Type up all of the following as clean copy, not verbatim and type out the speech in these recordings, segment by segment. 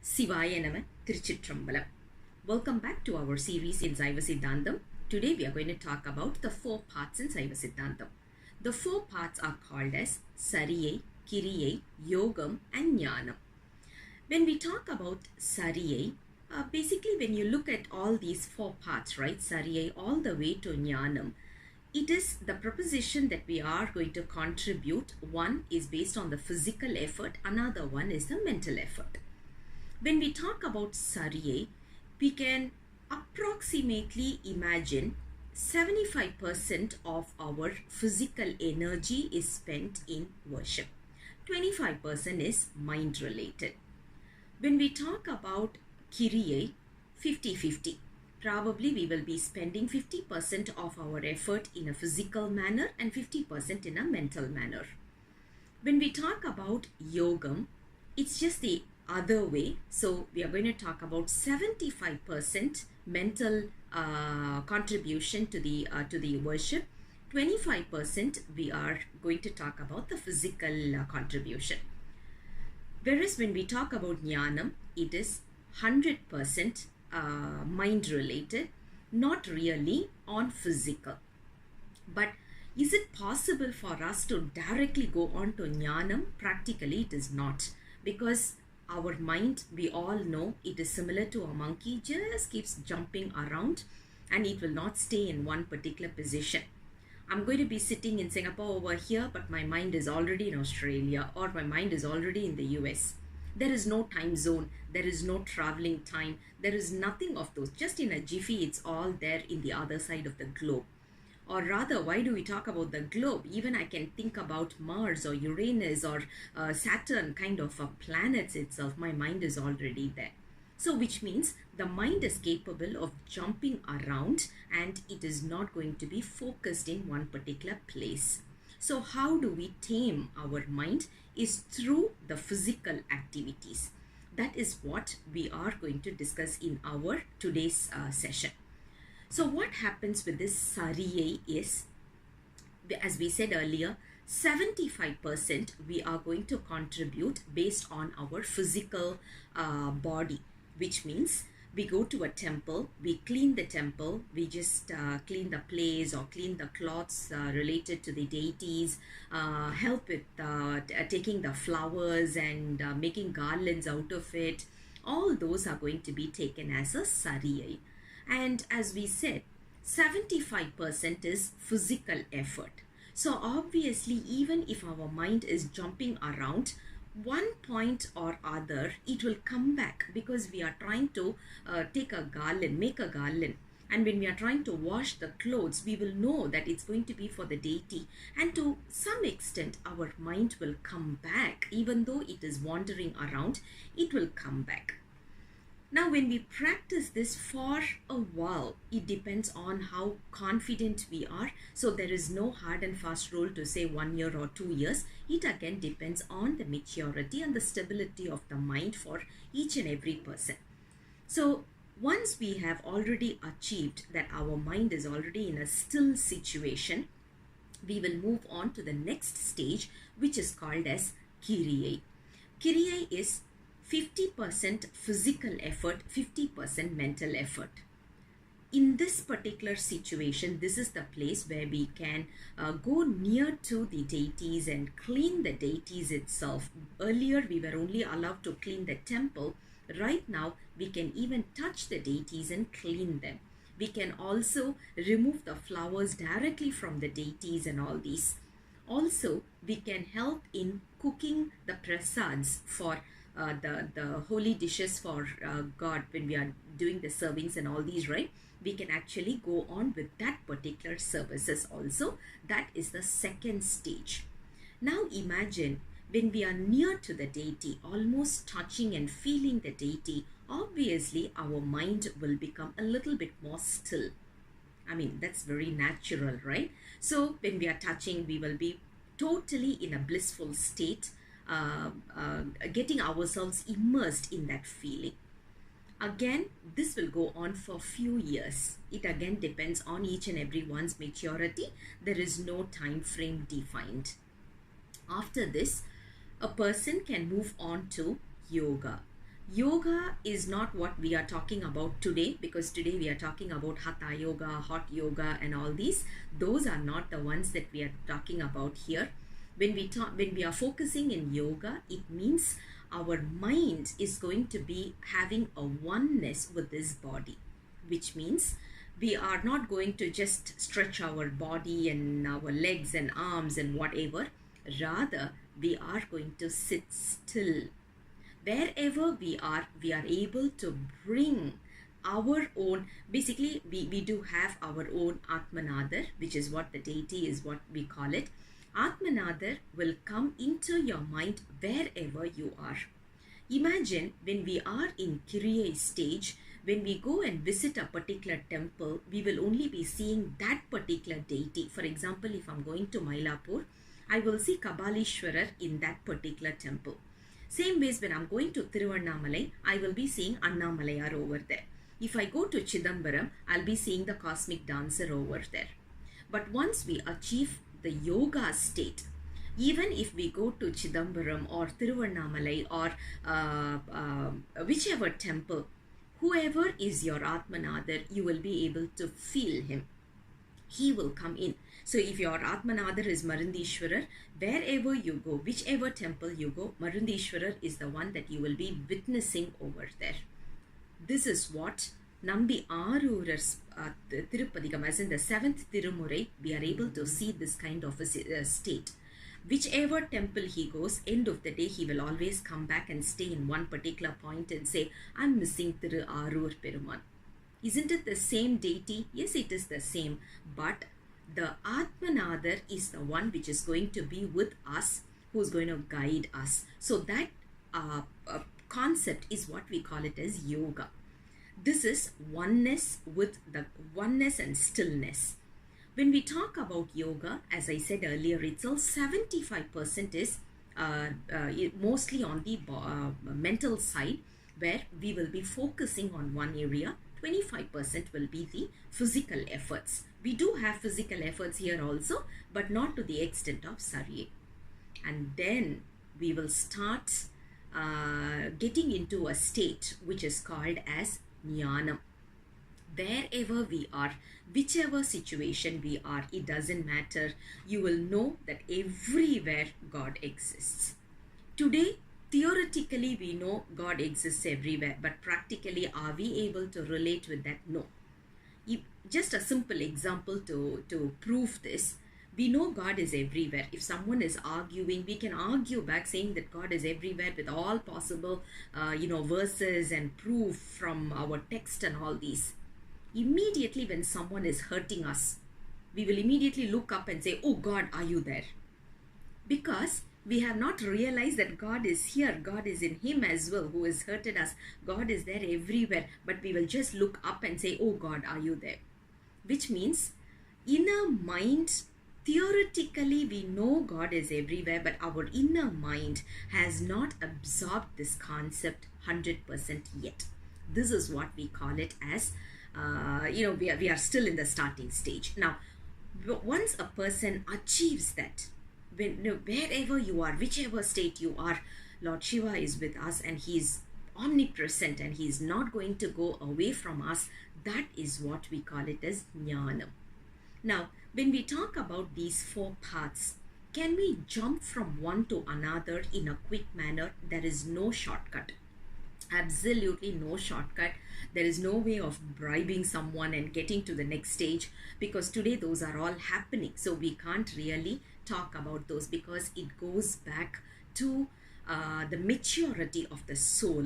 Sivaya Nama Tiruchitrambalam. Welcome back to our series in Saiva Siddhantam. Today we are going to talk about the four parts in Saiva Siddhantam. The four parts are called as Sariyai, Kiriyai, Yogam and Jnanam. When we talk about Sariyai, basically when you look at all these four parts, right, Sariyai all the way to Jnanam, it is the proposition that we are going to contribute. One is based on the physical effort, another one is the mental effort. When we talk about Sariyai, we can approximately imagine 75% of our physical energy is spent in worship. 25% is mind related. When we talk about Kiriyai, 50-50. Probably we will be spending 50% of our effort in a physical manner and 50% in a mental manner. When we talk about Yogam, it's just the other way. So we are going to talk about 75% mental contribution to the worship. 25% we are going to talk about the physical contribution. Whereas when we talk about Jnanam, it is 100% mind related, not really on physical. But is it possible for us to directly go on to Jnanam? Practically it is not, because our mind, we all know, it is similar to a monkey, just keeps jumping around and it will not stay in one particular position. I'm going to be sitting in Singapore over here, but my mind is already in Australia, or my mind is already in the US. There is no time zone, there is no traveling time, there is nothing of those. Just in a jiffy, it's all there in the other side of the globe. Or rather, why do we talk about the globe? Even I can think about Mars or Uranus or Saturn, kind of planets itself. My mind is already there. So which means the mind is capable of jumping around and it is not going to be focused in one particular place. So how do we tame our mind is through the physical activities. That is what we are going to discuss in our today's session. So what happens with this Sariyai is, as we said earlier, 75% we are going to contribute based on our physical body, which means we go to a temple, we clean the temple, we just clean the place or clean the cloths related to the deities, help with taking the flowers and making garlands out of it. All those are going to be taken as a Sariyai. And as we said, 75% is physical effort. So obviously, even if our mind is jumping around, one point or other, it will come back, because we are trying to take a garland, make a garland. And when we are trying to wash the clothes, we will know that it's going to be for the deity. And to some extent, our mind will come back. Even though it is wandering around, it will come back. Now, when we practice this for a while, it depends on how confident we are. So there is no hard and fast rule to say 1 year or 2 years. It again depends on the maturity and the stability of the mind for each and every person. So once we have already achieved that our mind is already in a still situation, we will move on to the next stage, which is called as Kiriyai. Kiriyai is 50% physical effort, 50% mental effort. In this particular situation, this is the place where we can go near to the deities and clean the deities itself. Earlier, we were only allowed to clean the temple. Right now, we can even touch the deities and clean them. We can also remove the flowers directly from the deities and all these. Also, we can help in cooking the prasads for the holy dishes for God. When we are doing the servings and all these, right, we can actually go on with that particular services also. That is the second stage. Now imagine when we are near to the deity, almost touching and feeling the deity, obviously our mind will become a little bit more still. I mean, that's very natural, right? So when we are touching, we will be totally in a blissful state, getting ourselves immersed in that feeling. Again, this will go on for few years. It again depends on each and everyone's maturity. There is no time frame defined. After this, a person can move on to yoga. Yoga is not what we are talking about today, because today we are talking about Hatha Yoga, hot yoga and all these. Those are not the ones that we are talking about here. When we are focusing in yoga, it means our mind is going to be having a oneness with this body, which means we are not going to just stretch our body and our legs and arms and whatever. Rather, we are going to sit still. Wherever we are able to bring our own, basically we do have our own Atmanadar, which is what the deity is, what we call it. Atmanadar will come into your mind wherever you are. Imagine when we are in Kriya stage, when we go and visit a particular temple, we will only be seeing that particular deity. For example, if I'm going to Mylapore, I will see Kabalishwarar in that particular temple. Same ways, when I'm going to Tiruvannamalai, I will be seeing Annamalayar over there. If I go to Chidambaram, I'll be seeing the cosmic dancer over there. But once we achieve the yoga state, even if we go to Chidambaram or Tiruvannamalai or whichever temple, whoever is your Atmanadar, you will be able to feel him. He will come in. So if your Atmanadar is Marundishwarar, wherever you go, whichever temple you go, Marundishwarar is the one that you will be witnessing over there. This is what Nambi Arurar's Tirupadigam, as in the 7th Tirumurai, we are able to see this kind of a state. Whichever temple he goes, end of the day, he will always come back and stay in one particular point and say, I'm missing Tiru Arur Peruman. Isn't it the same deity? Yes, it is the same. But the Atmanadar is the one which is going to be with us, who is going to guide us. So that concept is what we call it as yoga. This is oneness with the oneness and stillness. When we talk about yoga, as I said earlier, it's all 75% is mostly on the mental side, where we will be focusing on one area. 25% will be the physical efforts. We do have physical efforts here also, but not to the extent of Sarye. And then we will start getting into a state which is called as Jnanam. Wherever we are, whichever situation we are, it doesn't matter. You will know that everywhere God exists. Today, theoretically, we know God exists everywhere, but practically, are we able to relate with that? No. Just a simple example to prove this. We know God is everywhere. If someone is arguing, we can argue back saying that God is everywhere with all possible, verses and proof from our text and all these. Immediately when someone is hurting us, we will immediately look up and say, oh God, are you there? Because we have not realized that God is here. God is in him as well, who has hurted us. God is there everywhere. But we will just look up and say, oh God, are you there? Which means inner mind, theoretically we know God is everywhere, but our inner mind has not absorbed this concept 100% yet. This is what we call it as, we are still in the starting stage. Now, once a person achieves that, wherever you are, whichever state you are, Lord Shiva is with us and he is omnipresent and he is not going to go away from us. That is what we call it as Jnanam. Now, when we talk about these 4 paths, can we jump from one to another in a quick manner? There is no shortcut. Absolutely no shortcut. There is no way of bribing someone and getting to the next stage, because today those are all happening. So we can't really talk about those, because it goes back to the maturity of the soul.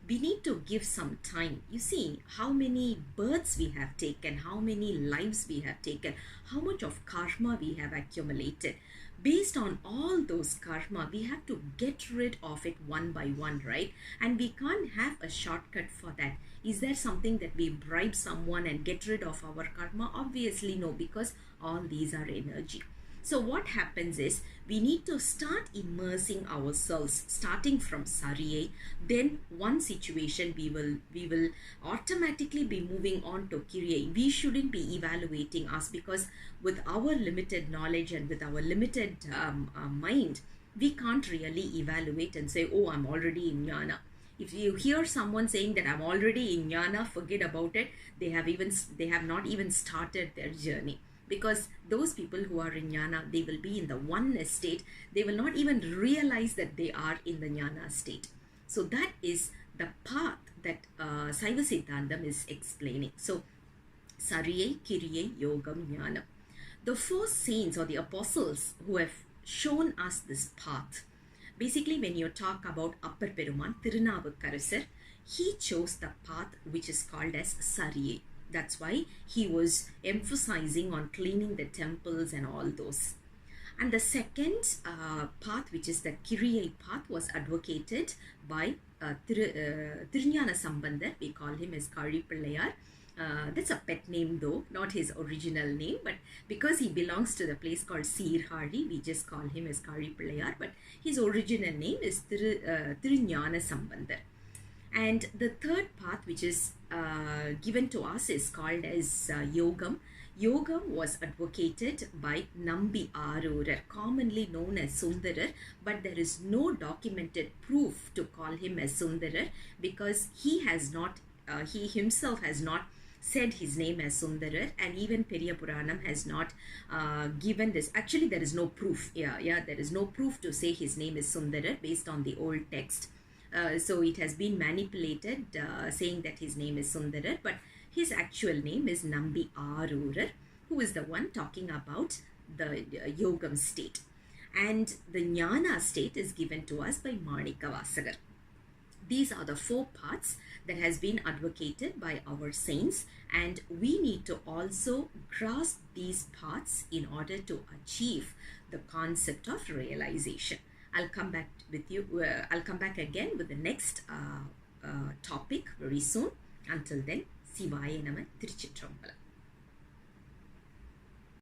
We need to give some time. You see how many births we have taken, how many lives we have taken, how much of karma we have accumulated. Based on all those karma, we have to get rid of it one by one, right? And we can't have a shortcut for that. Is there something that we bribe someone and get rid of our karma? Obviously no, because all these are energy. So what happens is, we need to start immersing ourselves, starting from Sarye. Then one situation we will automatically be moving on to Kirye. We shouldn't be evaluating us, because with our limited knowledge and with our limited mind, we can't really evaluate and say, oh, I'm already in Jnana. If you hear someone saying that I'm already in jnana, forget about it. They have not even started their journey, because those people who are in jnana, they will be in the oneness state. They will not even realize that they are in the jnana state. So that is the path that Saiva Siddhantam is explaining. So Sariyai, Kiriyai, Yogam, Jnanam. The four saints or the apostles who have shown us this path. Basically, when you talk about Upper Peruman, Tirunavukkarasar, he chose the path which is called as Sariyai. That's why he was emphasizing on cleaning the temples and all those. And the second path, which is the Kiriyai path, was advocated by Tirunjana Sambandar. We call him as Kari Pillayar. That's a pet name though, not his original name, but because he belongs to the place called Sirhari, we just call him as Kari Pillayar, but his original name is Tirunjana Sambandar. And the third path which is given to us is called as Yogam. Yogam was advocated by Nambi Arurar, commonly known as Sundarar, but there is no documented proof to call him as Sundarar, because he himself has not said his name as Sundarar, and even Periya Puranam has not given this. Actually, there is no proof. There is no proof to say his name is Sundarar based on the old text. So it has been manipulated, saying that his name is Sundarar, but his actual name is Nambi Arurar, who is the one talking about the Yogam state. And the Jnana state is given to us by Manikavasagar. These are the four paths that has been advocated by our saints, and we need to also grasp these paths in order to achieve the concept of realization. I'll come back with you. I'll come back again with the next topic very soon. Until then, Sivaya Nama, Tiruchitrambalam.